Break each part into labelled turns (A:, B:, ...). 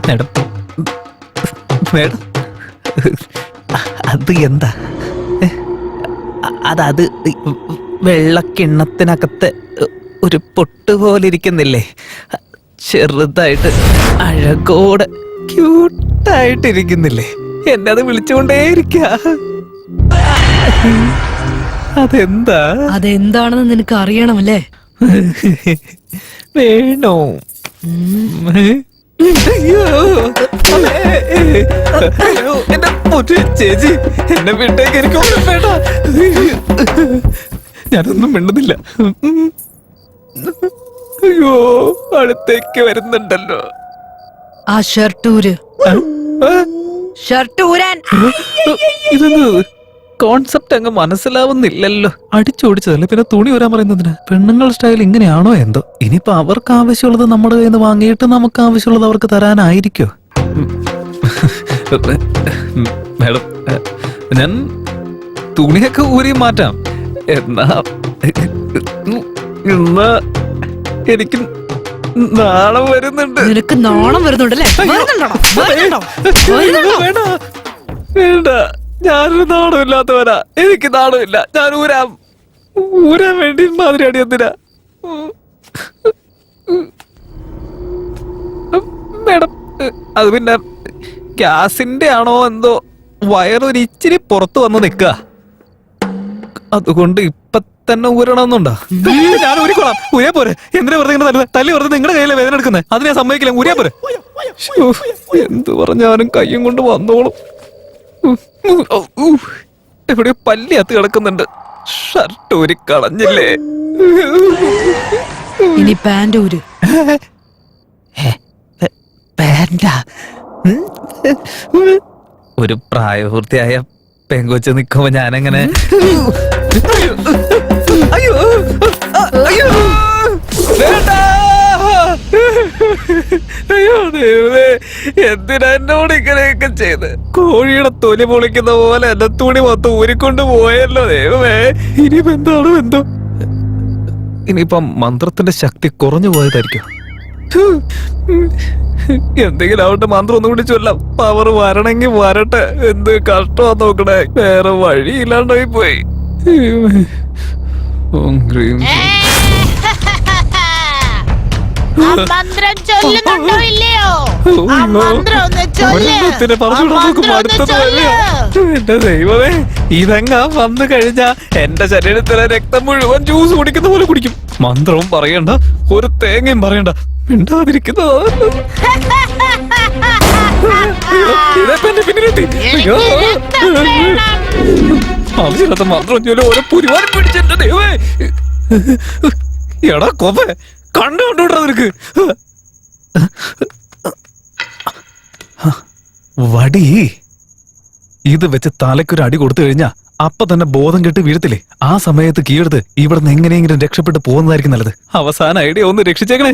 A: Madam madam അത് എന്താ? അത് വെള്ളക്കിണ്ണത്തിനകത്ത് ഒരു പൊട്ട് പോലെ ഇരിക്കുന്നില്ലേ, ചെറുതായിട്ട് അഴകോടെ ക്യൂട്ടായിട്ടിരിക്കുന്നില്ലേ, എന്നെ അത് വിളിച്ചുകൊണ്ടേയിരിക്ക. അതെന്താ?
B: അതെന്താണെന്ന് നിനക്ക് അറിയണമല്ലേ?
A: വേണോ? എന്റെ ചേച്ചി, എന്നെ വിട്ടേക്ക്, എനിക്ക് വേണ്ട. ഞാനൊന്നും മിണ്ടുന്നില്ല. അയ്യോ, അടുത്തേക്ക് വരുന്നുണ്ടല്ലോ.
B: ആ ഷർട്ടൂര്, ഷർട്ടൂരാൻ.
A: ഇതൊന്ന് കോൺസെപ്റ്റ് അങ്ങ് മനസ്സിലാവുന്നില്ലല്ലോ. അടിച്ചോടിച്ചതല്ലേ, പിന്നെ തുണി ഊരാൻ പറയുന്നതിന്? പെണ്ണുങ്ങൾ സ്റ്റൈൽ ഇങ്ങനെയാണോ എന്തോ? ഇനിയിപ്പോ അവർക്ക് ആവശ്യമുള്ളത് നമ്മുടെ കയ്യിൽ നിന്ന് വാങ്ങിയിട്ട് നമുക്ക് ആവശ്യമുള്ളത് അവർക്ക് തരാനായിരിക്കോ? മേഡം, ഞാൻ തുണിയൊക്കെ ഊരി മാറ്റാം. എന്നാ എനിക്ക് നാണം വരുന്നുണ്ട്.
B: നിനക്ക് നാണം വരുന്നുണ്ടല്ലേ?
A: വേണ്ട, ഞാനൊരു നാണമില്ലാത്തവനാ. എനിക്ക് നാണമില്ല. ഞാൻ ഊരാൻ വേണ്ടി മാതിരി അടി എന്തിനാ? മേഡം, അത് പിന്നെ ഗ്യാസിന്റെ ആണോ എന്തോ, വയറൊരു ഇച്ചിരി പുറത്തു വന്ന് നിക്ക. അതുകൊണ്ട് ഇപ്പൊ തന്നെ ഊരണമെന്നുണ്ടോ? ഞാൻ ഊരിക്കോളാം. ഊരിയാ പോരെ. എന്തിനാ വെറുതെ തല്ലി വെറുതെ നിങ്ങളുടെ കയ്യിലെ വേദന എടുക്കുന്നത്? അതിനെ സമ്മതിക്കില്ല. ഊരിയാ പോരെ. എന്ത് പറഞ്ഞാലും കയ്യും കൊണ്ട് വന്നോളും. എവിടെയോ പല്ലി അത്ത് കിടക്കുന്നുണ്ട്. ഷർട്ട് ഊരി കളഞ്ഞില്ലേ?
B: ഇനി പാന്റ് ഊര്.
A: പാന്റാ? ഒരു പ്രായപൂർത്തിയായ പെങ്കൊച്ച് നിൽക്കുമ്പോ ഞാനെങ്ങനെ? അയ്യോ അയ്യോ, വേണ്ട. അയ്യോ ദൈവമേ, എന്തിനാ എന്നോട് ഇങ്ങനെയൊക്കെ ചെയ്ത്? കോഴിയുടെ തൊലി പൊളിക്കുന്ന പോലെ എന്റെ തുണി മൊത്തം ഊരിക്കൊണ്ട് പോയല്ലോ ദൈവമേ. ഇനിയിപ്പോ എന്താണ് എന്തോ? ഇനിയിപ്പം മന്ത്രത്തിന്റെ ശക്തി കുറഞ്ഞു പോയതായിരിക്കും. എന്തെങ്കിലും ആവട്ടെ, മന്ത്രം ഒന്നും കൂടി ചൊല്ലാം. പവർ വരണമെങ്കിൽ വരട്ടെ. എന്ത് കഷ്ടമാ നോക്കണേ, വേറെ വഴിയില്ലാണ്ടായി പോയി. എന്റെ ദൈവമേ, ഇതെങ്ങാ വന്നു കഴിഞ്ഞാ എന്റെ ശരീരത്തിലെ രക്തം മുഴുവൻ ജ്യൂസ് കുടിക്കുന്ന പോലെ കുടിക്കും. മന്ത്രവും പറയണ്ട, ഒരു തേങ്ങയും പറയണ്ട, മിണ്ടാതിരിക്കുന്നതാ. ആവശ്യമില്ലാത്ത മന്ത്രം ചൊല്ലി ഓരോ പുരിവാരം പിടിച്ചെന്റെ ദൈവമേ. എടാ കൊമ്പ, കണ്ടുകൊണ്ടോട്ടാ നിനക്ക് വടി. ഇത് വെച്ച് തലക്കൊരു അടി കൊടുത്തു കഴിഞ്ഞാ അപ്പൊ തന്നെ ബോധം കെട്ട് വീഴത്തില്ലേ? ആ സമയത്ത് കീഴെടുത്ത് ഇവിടെ നിന്ന് എങ്ങനെയെങ്കിലും രക്ഷപ്പെട്ട് പോകുന്നതായിരിക്കും നല്ലത്. അവസാന ഐഡിയ ഒന്ന് രക്ഷിച്ചേക്കണേ.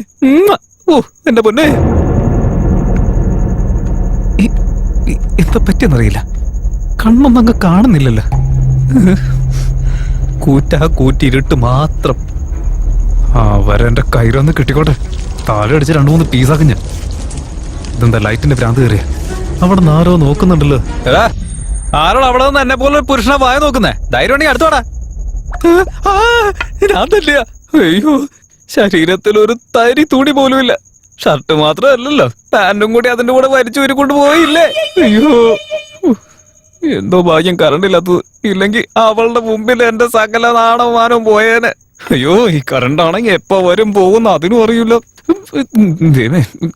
A: ഓ എന്റെ പൊന്നെ, എന്താ പറ്റിയെന്നറിയില്ല. കണ്ണൊന്നും അങ്ങ് കാണുന്നില്ലല്ലോ. കൂറ്റിരുട്ട് മാത്രം. വരെ എന്റെ കയ്യിലൊന്ന് കിട്ടിക്കോട്ടെ. താഴെ അടിച്ച് 2-3 പീസാക്കും ഞാൻ. ഇതെന്താ ലൈറ്റിന്റെ ഭ്രാന്ത് കയറിയ? അവിടെ നിന്ന് ആരോ നോക്കുന്നുണ്ടല്ലോ. ആരോട് അവിടെ നിന്ന് എന്നെ പോലെ പുരുഷനെ വായ നോക്കുന്നേ? ധൈര്യം ഉണ്ടെങ്കിൽ അടുത്തോടാ. ഞാൻ തല്ലിയ? അയ്യോ, ശരീരത്തിൽ ഒരു തരി തുണി പോലും ഇല്ല. ഷർട്ട് മാത്രമല്ലല്ലോ, പാന്റും കൂടി അതിന്റെ കൂടെ വലിച്ചു ഊരിക്കൊണ്ട് പോയില്ലേ? അയ്യോ, എന്തോ ഭാഗ്യം കറണ്ട് ഇല്ലാത്തത്. ഇല്ലെങ്കിൽ അവളുടെ മുമ്പിൽ എന്റെ സകല നാണവമാനവും പോയേനെ. അയ്യോ, ഈ കറണ്ട് ആണെങ്കിൽ എപ്പോ വരും പോകുന്ന അതിനും അറിയില്ല.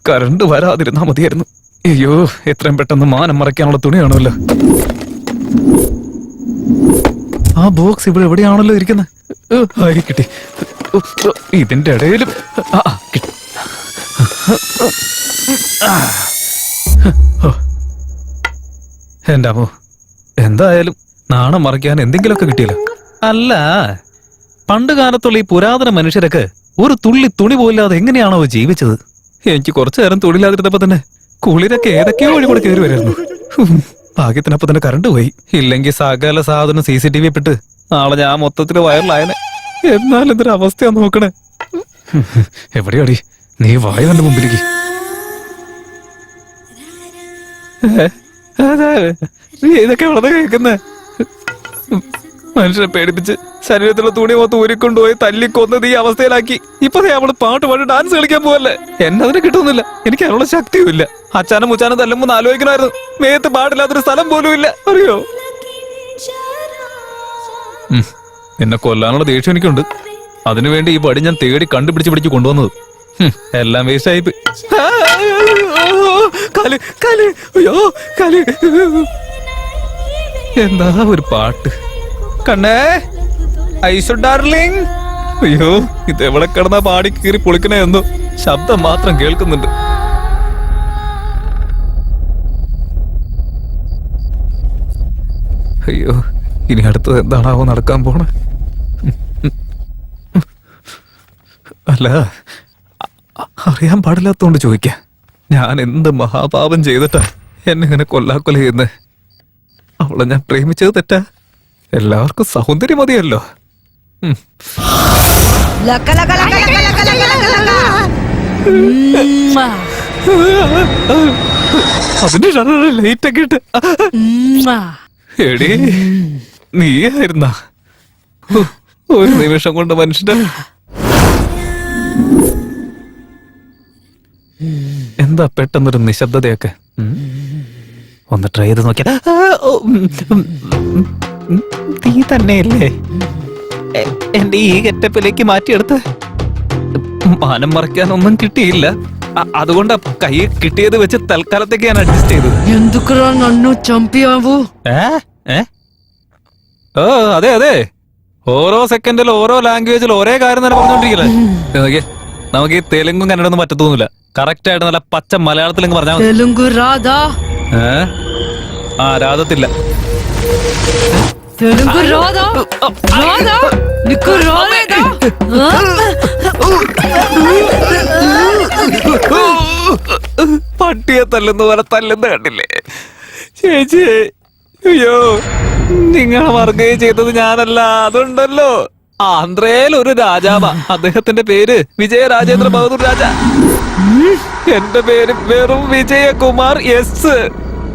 A: കറണ്ട് വരാതിരുന്നാ മതിയായിരുന്നു. അയ്യോ, എത്രയും പെട്ടെന്ന് മാനം മറയ്ക്കാനുള്ള തുണിയാണല്ലോ. ആ ബോക്സ് ഇവിടെ എവിടെയാണല്ലോ ഇരിക്കുന്നത്. കിട്ടി. ഇതിന്റെ ഇടയിലും എന്റെ അമ്മോ, എന്തായാലും നാണം മറയ്ക്കാൻ എന്തെങ്കിലുമൊക്കെ കിട്ടിയല്ലോ. അല്ല, പണ്ട് കാലത്തുള്ള ഈ പുരാതന മനുഷ്യരൊക്കെ ഒരു തുള്ളി തുണി പോയില്ലാതെ എങ്ങനെയാണോ ജീവിച്ചത്? എനിക്ക് കുറച്ചു നേരം തുണിയില്ലാതിരുന്നപ്പോ തന്നെ കുളിരൊക്കെ ഏതൊക്കെയോ വഴി കൂടെ കയറി വരായിരുന്നു. ഭാഗ്യത്തിനപ്പോ തന്നെ കറണ്ട് പോയി. ഇല്ലെങ്കിൽ സകല സാധനം CCTV പെട്ട് നാളെ ഞാൻ മൊത്തത്തില് വൈറലായനെ. എന്നാലും എന്തൊരു അവസ്ഥയാ നോക്കണേ. എവിടെയാടി നീ? വായ തന്നെ മുമ്പിലേക്ക്. നീ ഇതൊക്കെ എവിടെ കേൾക്കുന്ന? മനുഷ്യനെ പേടിപ്പിച്ച് ശരീരത്തിലുള്ള തുണി മൊത്തം ഊരിക്കൊണ്ടുപോയി തല്ലിക്കൊന്നത് ഈ അവസ്ഥയിലാക്കി. ഇപ്പൊ അവള് പാട്ട് പാടി ഡാൻസ് കളിക്കാൻ പോവല്ലേ? എന്നെ അതിന് കിട്ടുന്നില്ല. എനിക്ക് അതിനുള്ള ശക്തിയും ഇല്ല. അച്ഛനും മുച്ചാനും തല്ലുമ്പോ ആലോചിക്കണമായിരുന്നു. മേത്ത് പാടില്ലാത്തൊരു സ്ഥലം പോലും ഇല്ല, അറിയോ? എന്നെ കൊല്ലാനുള്ള ദേഷ്യം എനിക്കുണ്ട്. അതിനുവേണ്ടി ഈ പടി ഞാൻ തേടി കണ്ടുപിടിച്ച് കൊണ്ടുവന്നത്. എല്ലാം വേസ്റ്റ് ആയിപ്പോയി. എന്താ ഒരു പാട്ട്. കണ്ണേ ഐസു ഡാർലിംഗ്. അയ്യോ, ഇത് എവിടെ കിടന്നാ പാടി കീറി പൊളിക്കണേ എന്തോ. ശബ്ദം മാത്രം കേൾക്കുന്നുണ്ട്. അയ്യോ, ഇനി അടുത്തത് എന്താണാവോ നടക്കാൻ പോണ? അല്ല, അറിയാൻ പാടില്ലാത്തോണ്ട് ചോദിക്ക. ഞാൻ എന്ത് മഹാപാപം ചെയ്തിട്ടാ എന്നെ ഇങ്ങനെ കൊല്ലാക്കൊല ചെയ്യുന്നേ? അവളെ ഞാൻ പ്രേമിച്ചത് തെറ്റാ? എല്ലാവർക്കും സൗന്ദര്യം മതിയല്ലോ. അതിന് ലൈറ്റ് ഒക്കെ ഇട്ട്. എടി, നീയായിരുന്ന ഒരു നിമിഷം കൊണ്ട് മനുഷ്യന്റെ എന്താ പെട്ടെന്നൊരു നിശബ്ദതയൊക്കെ? ഒന്ന് ട്രൈ ചെയ്ത് നോക്കിയാ. നീ തന്നെയല്ലേ എന്റെ ഈ ഗെറ്റപ്പിലേക്ക് മാറ്റിയെടുത്ത്? മാനം മറയ്ക്കാനൊന്നും കിട്ടിയില്ല. അതുകൊണ്ട് കൈ കിട്ടിയത് വെച്ച് തൽക്കാലത്തേക്ക് ഞാൻ അഡ്ജസ്റ്റ് ചെയ്തത്. ഓ അതെ അതെ, ഓരോ സെക്കൻഡിൽ ഓരോ ലാംഗ്വേജിൽ ഒരേ കാര്യം തന്നെ പറഞ്ഞോണ്ടിരിക്കില്ലേ? നമുക്ക് ഈ തെലുങ്കും കന്നഡൊന്നും പറ്റത്തൊന്നുമില്ല. കറക്റ്റ് ആയിട്ട് നല്ല പച്ച മലയാളത്തിൽ പറഞ്ഞാൽ
B: തെലുങ്കു രാധ.
A: രാധത്തില്ല.
B: തെലുങ്കു രാധ. രാധ നിക്കു രാധ.
A: പട്ടിയെ തല്ലുന്ന പോലെ തല്ലുന്ന കണ്ടില്ലേ ചേച്ചി? അയ്യോ, നിങ്ങളെ മറക്കുകയും ചെയ്തത് ഞാനല്ല. അതുണ്ടല്ലോ, ആന്ധ്രയിൽ ഒരു രാജാവാ. അദ്ദേഹത്തിന്റെ പേര് വിജയ രാജേന്ദ്ര ബഹദൂർ രാജ. എന്റെ പേര് വെറും വിജയകുമാർ എസ്.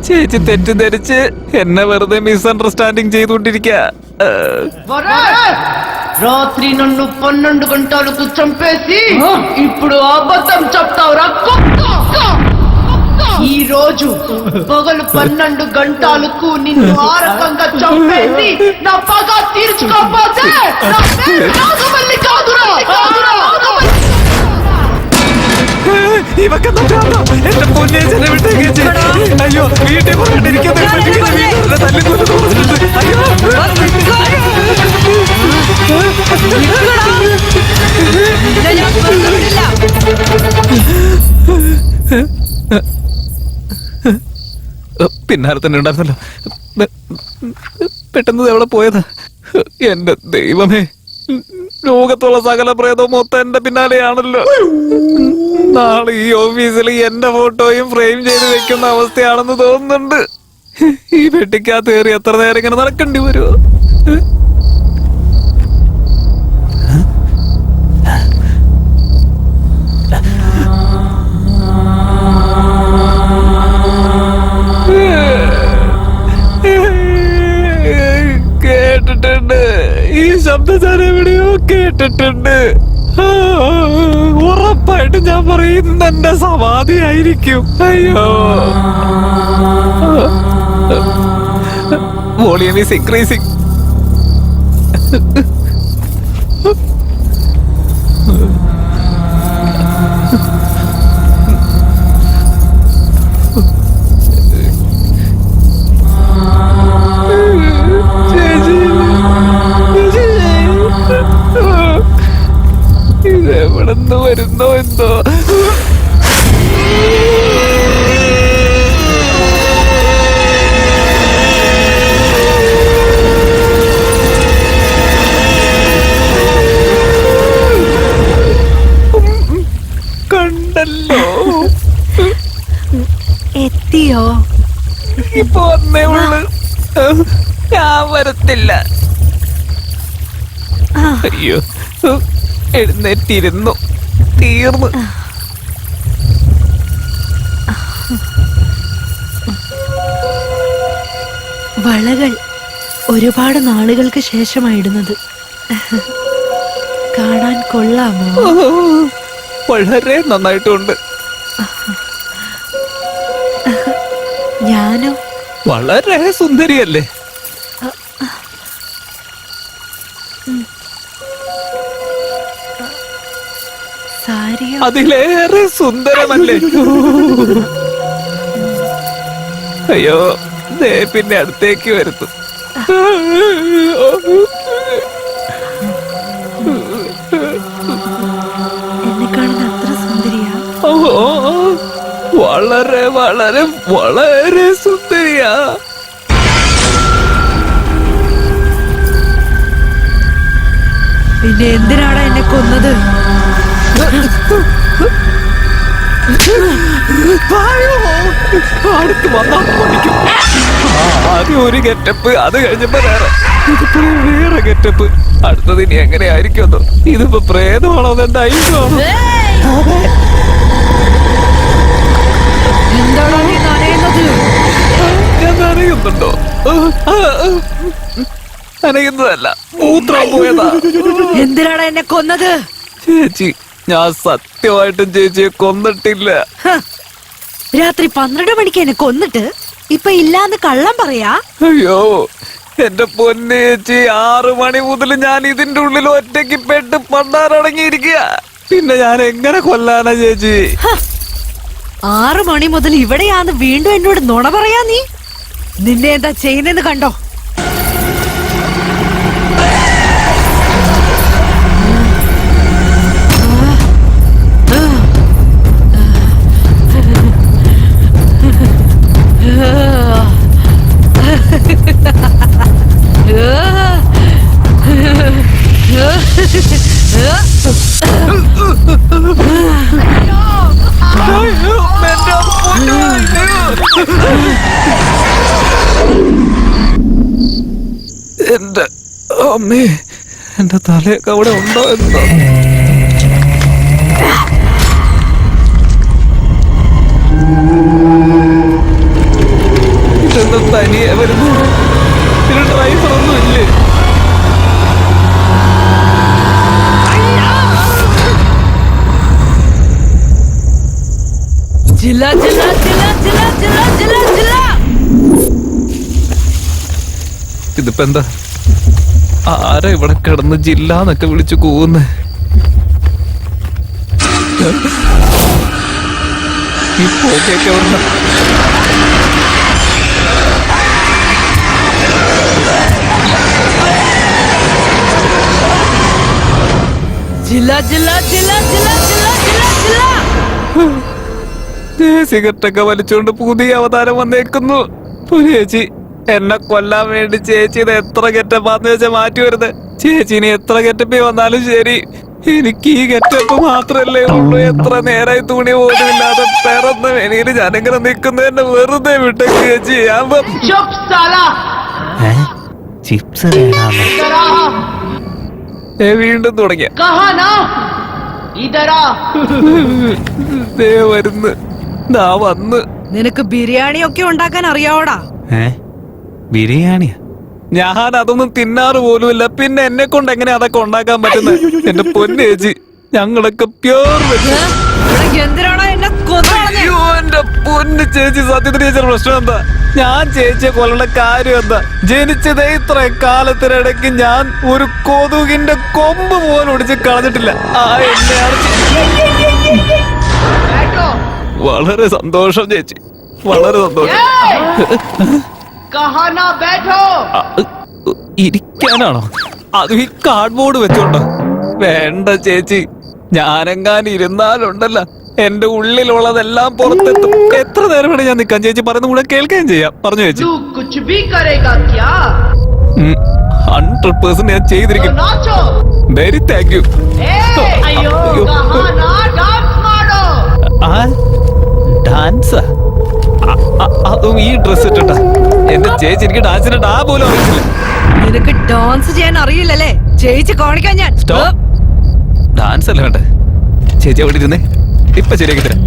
A: ചേച്ചി തെറ്റിദ്ധരിച്ച് എന്നെ വെറുതെ മിസ്അണ്ടർസ്റ്റാൻഡിങ് ചെയ്തുകൊണ്ടിരിക്കുക.
C: రాత్రి నన్ను 12 గంటలకు చంపేసి ఇప్పుడు అబద్ధం చెప్తావురా? ఈ రోజు పగలు 12 గంటలకు నిన్ను ఆ రకంగా చంపేసి నా పగ తీర్చుకోకపోతే నాగమల్లి కాదురా.
A: എന്റെ പൊന്നെ വിട്ടേക്ക്. അയ്യോ, വീട്ടിൽ പറഞ്ഞിരിക്കാൻ പിന്നാലെ തന്നെ ഉണ്ടായിരുന്നല്ലോ. പെട്ടെന്ന് എവിടെ പോയതാ? എന്റെ ദൈവമേ, ലോകത്തുള്ള സകല പ്രേതവും മൊത്തം എന്റെ പിന്നാലെയാണല്ലോ. നാളെ ഈ ഓഫീസിൽ എന്റെ ഫോട്ടോയും ഫ്രെയിം ചെയ്ത് വെക്കുന്ന അവസ്ഥയാണെന്ന് തോന്നുന്നുണ്ട്. ഈ പെട്ടിക്കകത്ത് കയറി എത്ര നേരം ഇങ്ങനെ നടക്കേണ്ടി വരുമോ? കേട്ടിട്ടുണ്ട്, ഈ ശബ്ദം ഞാൻ എവിടെയോ കേട്ടിട്ടുണ്ട്. ഉറപ്പായിട്ട് ഞാൻ പറയുന്ന എന്റെ സമാധിയായിരിക്കും. അയ്യോ, വോളിയം ഈസ് ഇൻക്രീസിംഗ്. ഇതെവിടെന്ന് വരുന്നോ എന്തോ. കണ്ടല്ലോ,
B: എത്തിയോ?
A: ഇപ്പൊ വന്നേ ഉള്ളു. ഞാൻ വരത്തില്ല. അയ്യോ, എഴുന്നേറ്റിരുന്നു. തീർന്നു.
B: വളകൾ ഒരുപാട് നാളുകൾക്ക് ശേഷമായിടുന്നത്. കാണാൻ കൊള്ളാമോ?
A: വളരെ നന്നായിട്ടുണ്ട്.
B: ഞാനോ?
A: വളരെ സുന്ദരിയല്ലേ?
B: സാരിയോ?
A: അതിലേറെ സുന്ദരമല്ലേ? അയ്യോ, ദേ പിന്നെ അടുത്തേക്ക് വരുന്നു.
B: എന്നെ കാണുന്ന അത്ര സുന്ദരിയാ?
A: വളരെ വളരെ വളരെ സുന്ദരിയാ.
B: പിന്നെ എന്തിനാണ് എന്നെ കൊന്നത്?
A: അടുത്ത് വന്നാ പഠിക്കും. ആദ്യം ഒരു ഗെറ്റപ്പ്, അത് കഴിഞ്ഞപ്പോ ഇതിപ്പോ വേറെ ഗെറ്റപ്പ്. അടുത്തത് ഇനി എങ്ങനെയായിരിക്കുമെന്നോ? ഇതിപ്പോ പ്രേതമാണോ എന്തായിരിക്കുമോ?
B: എന്താണോ നീ നനയുന്നത്?
A: ഞാൻ നനയുന്നുണ്ടോ? നനയുന്നതല്ല, മൂത്രം പോയതാ.
B: എന്തിനാണ് എന്നെ കൊന്നത്?
A: ചേച്ചി, ഞാൻ സത്യമായിട്ടും ചേച്ചിയെ കൊന്നിട്ടില്ല.
B: രാത്രി 12 മണിക്ക് എന്നെ കൊന്നിട്ട് ഇപ്പൊ ഇല്ലാന്ന് കള്ളം പറയാ?
A: അയ്യോ എന്റെ പൊന്നു ചേച്ചി, 6 മണി മുതൽ ഞാൻ ഇതിന്റെ ഉള്ളിൽ ഒറ്റയ്ക്ക് പെട്ട് പണ്ടാറടങ്ങിയിരിക്കുക. പിന്നെ ഞാൻ എങ്ങനെ കൊല്ലാനാ ചേച്ചി?
B: 6 മണി മുതൽ ഇവിടെയാന്ന് വീണ്ടും എന്നോട് നുണ പറയാ നീ? നിന്നെ എന്താ ചെയ്യുന്നെന്ന് കണ്ടോ?
A: എന്റെ അമ്മേ, എന്റെ തലയൊക്കെ അവിടെ ഉണ്ടോ എന്തോ? ഇതെന്താ തനിയെ വരുന്നു? ഇതിന് ഡ്രൈവർ ഒന്നും ഇല്ലേ?
B: ജില്ല ജില്ല ജില്ല ജില്ല ജില്ല ജില്ല ജില്ല.
A: ഇതിപ്പോ എന്താ? ആരാ ഇവിടെ കിടന്ന് ജില്ലാന്നൊക്കെ വിളിച്ചു കൂവുന്നേ? ഈ പോക്കെയൊക്കെ എവിടുന്ന?
B: ജില്ല ജില്ല ജില്ല ജില്ല ജില്ല ജില്ല ജില്ല.
A: സിഗരറ്റൊക്കെ വലിച്ചുകൊണ്ട് പുതിയ അവതാരം വന്നേക്കുന്നു. ചേച്ചി, എന്നെ കൊല്ലാൻ വേണ്ടി ചേച്ചി ഇത് എത്ര ഗെറ്റപ്പാന്ന് വെച്ചാൽ മാറ്റി വരുന്നത്. ചേച്ചി ഇനി എത്ര ഗെറ്റപ്പി വന്നാലും ശരി, എനിക്ക് ഈ ഗെറ്റപ്പ് മാത്രല്ലേ ഉള്ളൂ. എത്ര നേരായി തുണി പോലും ഇല്ലാതെ പിറന്ന വേണീര് ഞാനിങ്ങനെ നിൽക്കുന്നതന്നെ വെറുതെ വിട്ടേക്ക് ചേച്ചി.
C: चुप साला
A: ചിപ്സ്
C: इधर आ
A: വീണ്ടും തുടങ്ങിയ
C: कहा ना इधर आ
A: ദേ വരുന്ന്, ദാ വന്ന്.
B: നിനക്ക് ബിരിയാണി ഒക്കെ ഉണ്ടാക്കാൻ അറിയാവോടാ?
A: ബിരിയാണിയാ? ഞാൻ അതൊന്നും തിന്നാറ് പോലുമില്ല. പിന്നെ എന്നെ കൊണ്ട് എങ്ങനെ അതൊക്കെ ഉണ്ടാക്കാൻ പറ്റുന്നത്? എന്റെ പൊന്നു ചേച്ചി, ഞങ്ങളൊക്കെ പ്യൂർ വെജ്.
B: എന്തിനാണോ എന്നെ കൊന്നത്?
A: അയ്യോ എന്റെ പൊന്നു ചേച്ചി, സത്യത്തിന് ചേച്ചിയുടെ പ്രശ്നം എന്താ? ഞാൻ ചേച്ചിയെ കൊല്ലണ കാര്യം എന്താ? ജനിച്ചതേ ഇത്ര കാലത്തിനിടയ്ക്ക് ഞാൻ ഒരു കൊതുകിന്റെ കൊമ്പ് പോലും ഒടിച്ച് കളഞ്ഞിട്ടില്ല. ആ എന്നെയാണ്.
C: बैठो
A: വളരെ സന്തോഷം ചേച്ചി, വളരെ സന്തോഷം.
C: कहा ना बैठो
A: ഇരിക്കാനാണോ? അതും ഈ കാർഡ്ബോർഡ് വെച്ചോണ്ടോ? വേണ്ട ചേച്ചി, ഞാനെങ്ങാനും ഇരുന്നാലുണ്ടല്ല എന്റെ ഉള്ളിലുള്ളതെല്ലാം പുറത്തെത്തും. എത്ര നേരം വേണേ ഞാൻ നിൽക്കാം. ചേച്ചി പറയുന്ന കൂടെ കേൾക്കുകയും ചെയ്യാം. പറഞ്ഞു ചേച്ചി.
C: तू कुछ भी करेगा क्या
A: 100% ഞാൻ
C: तो
A: ചെയ്തിരിക്കും.
C: नाचो
A: വെരി താങ്ക് യു.
C: अयो कहा ना डांस मारो
A: ഡാൻസ്? അതും ഈ ഡ്രസ് ഇട്ടിട്ടാ? എന്റെ ചേച്ചി, എനിക്ക് ഡാൻസിന്റെ ഡാ പോലും അറിയില്ല.
B: നിനക്ക് ഡാൻസ് ചെയ്യാൻ അറിയില്ലല്ലേ? ചേച്ചി കാണിക്കാൻ ഞാൻ.
A: സ്റ്റോപ്പ്. ഡാൻസ് അല്ല വേണ്ടേ? ചേച്ചി അവിടെ ഇരുന്നേ, ഇപ്പൊ ശരിയാക്കി തരാം.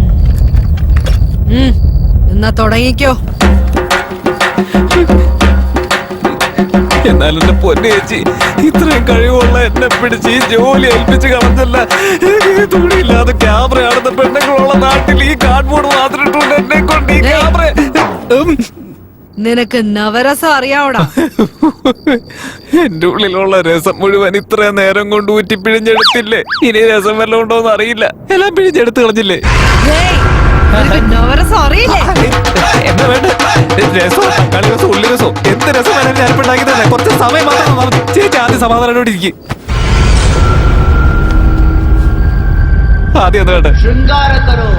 B: എന്നാ തുടങ്ങിക്കോ.
A: എന്നാലും എന്റെ പൊന്നു ചേച്ചി, ഇത്രയും കഴിവുള്ള എന്നെ പിടിച്ച് ഈ ജോലി ഏൽപ്പിച്ച് കളഞ്ഞല്ല. ഈ തുണിയില്ലാതെ ക്യാമറ ആടുന്ന പെണ്ണുങ്ങളുള്ള നാട്ടിൽ ഈ കാർഡ്ബോർഡ് മാത്രം ഇട്ടുകൊണ്ട് എന്നെ കൊണ്ട് ഈ ക്യാമറ.
B: നിനക്ക് നവരസം അറിയാവടാ.
A: എന്റെ ഉള്ളിലുള്ള രസം മുഴുവൻ ഇത്രയും നേരം കൊണ്ട് ഊറ്റി പിഴിഞ്ഞെടുത്തില്ലേ? ഇനി രസം വല്ലതും ഉണ്ടോന്ന് അറിയില്ല. എല്ലാം പിഴിഞ്ഞെടുത്ത് കളഞ്ഞില്ലേ?
B: ഏയ്, നിനക്ക് നവരസം അറിയില്ലേ?
A: എന്താ വേണ്ട? രസോ, തക്കാളി രസോ, ഉള്ളി രസോ, എന്ത് രസം വേണം ഞാനിപ്പോ ഉണ്ടാക്കി തന്നെ. കുറച്ച് സമയം മാത്രം ചേച്ചി ആദ്യം സമാധാനോട് ഇരിക്കും. ആദ്യം എന്താ വേണ്ട?
C: श्रृंगार करो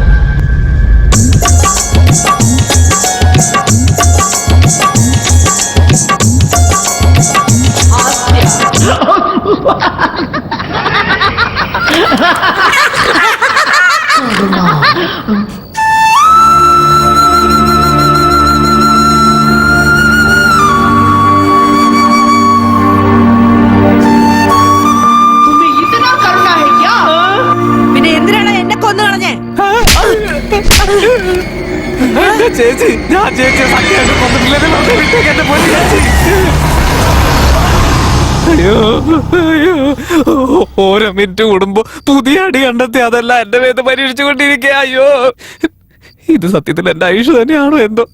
C: तुम्हें इतना करना है क्या?
B: പിന്നെ എന്തിനാണ് എന്നെ കൊന്നു കളഞ്ഞേ?
A: എന്റെ ചേച്ചി, ഞാൻ ചേച്ചിയെ സത്യമായിട്ട് കൊന്നിട്ടില്ലെന്ന് പറഞ്ഞ് വിട്ടേക്ക് എന്റെ പൊന്നു ചേച്ചി. അയ്യോ അയ്യോ, ഓരോ മിനിറ്റ് കൂടുമ്പോ പുതിയ അടി കണ്ടെത്തി അതെല്ലാം എന്റെ മേത്ത് പരീക്ഷിച്ചുകൊണ്ടിരിക്കുക. അയ്യോ, ഇത് സത്യത്തിൽ എന്റെ ആയുഷ് തന്നെയാണോ എന്തോ.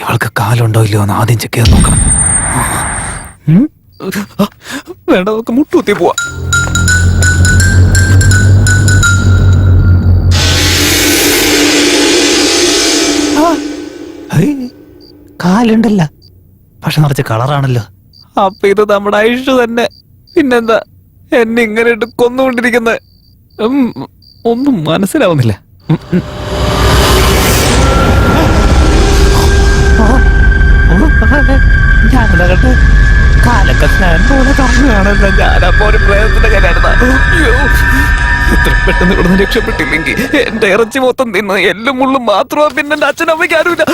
A: ഇവൾക്ക് കാലുണ്ടോ ഇല്ലയോ എന്ന് ആദ്യം ചെക്ക് ചെയ്ത് നോക്കണം. വേണ്ട, നമുക്ക് മുട്ടുകുത്തി പോവാ. കാലുണ്ടല്ല, പക്ഷെ നിറച്ച് കളറാണല്ലോ. അപ്പൊ ഇത് നമ്മുടെ ആയുഷ് തന്നെ. പിന്നെന്താ എന്നെ ഇങ്ങനെ ഇട്ട് കൊന്നുകൊണ്ടിരിക്കുന്നത്? ഒന്നും മനസ്സിലാവുന്നില്ല. ഞാനെന്താകട്ടെ, കാലൊക്കെ ഫാൻ പോലെ കാണുകയാണല്ലോ. ഞാനപ്പോ ഒരു പ്രേതത്തിന്റെ കയ്യിലായിരുന്നു. അയ്യോ, ഇത്ര പെട്ടെന്ന് ഇവിടുന്ന് രക്ഷപ്പെട്ടില്ലെങ്കിൽ എന്റെ ഇറച്ചി മൊത്തം തിന്ന് എല്ലും മുള്ളും മാത്രമാ. പിന്നെ എന്റെ അച്ഛനമ്മയ്ക്ക് ആരുമില്ല.